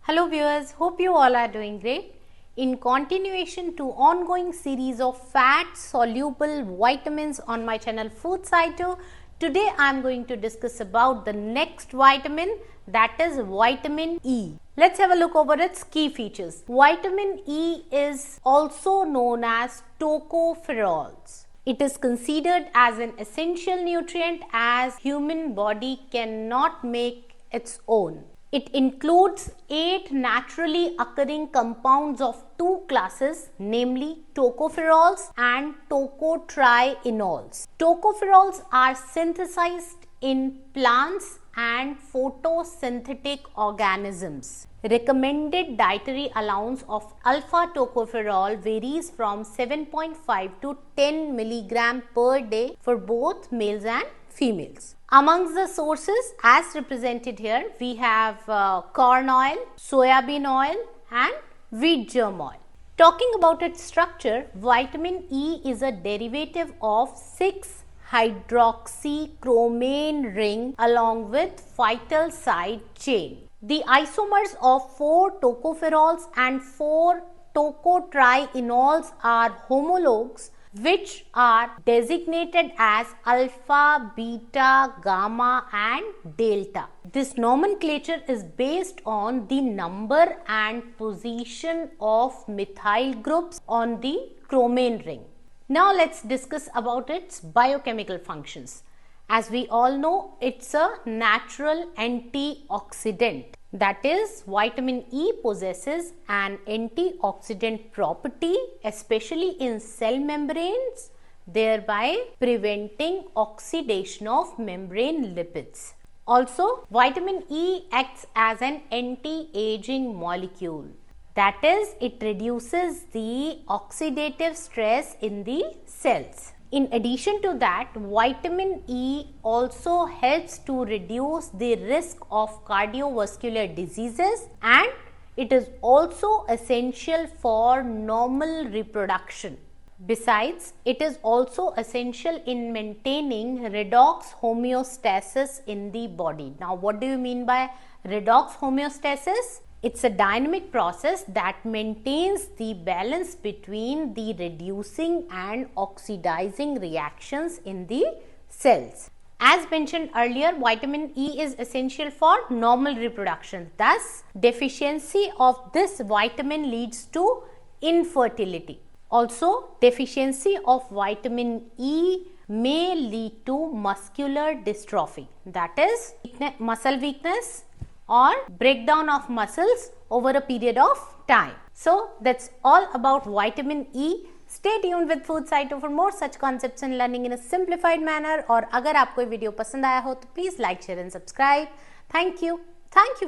Hello viewers, hope you all are doing great. In continuation to ongoing series of fat soluble vitamins on my channel Food Cyto, today I am going to discuss about the next vitamin, that is vitamin E. Let's have a look over its key features. Vitamin E is also known as tocopherols. It is considered as an essential nutrient as human body cannot make its own. It includes 8 naturally occurring compounds of two classes, namely tocopherols and tocotrienols. Tocopherols are synthesized in plants and photosynthetic organisms. Recommended dietary allowance of alpha tocopherol varies from 7.5 to 10 mg per day for both males and females. Amongst the sources as represented here, we have corn oil, soybean oil and wheat germ oil. Talking about its structure, vitamin E is a derivative of 6-hydroxychromane ring along with phytyl side chain. The isomers of 4 tocopherols and 4 tocotrienols are homologues, which are designated as alpha, beta, gamma and delta. This nomenclature is based on the number and position of methyl groups on the chromane ring. Now let's discuss about its biochemical functions. As we all know, it's a natural antioxidant. That is, vitamin E possesses an antioxidant property, especially in cell membranes, thereby preventing oxidation of membrane lipids. Also, vitamin E acts as an anti-aging molecule. That is, it reduces the oxidative stress in the cells. In addition to that, vitamin E also helps to reduce the risk of cardiovascular diseases, and it is also essential for normal reproduction. Besides, it is also essential in maintaining redox homeostasis in the body. Now, what do you mean by redox homeostasis? It's a dynamic process that maintains the balance between the reducing and oxidizing reactions in the cells. As mentioned earlier, vitamin E is essential for normal reproduction. Thus, deficiency of this vitamin leads to infertility. Also, deficiency of vitamin E may lead to muscular dystrophy, that is, muscle weakness or breakdown of muscles over a period of time. So that's all about vitamin E. Stay tuned with Food Cyto for more such concepts and learning in a simplified manner. और अगर आपको ये video पसंद आया हो तो please like, share and subscribe. Thank you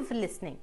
for listening.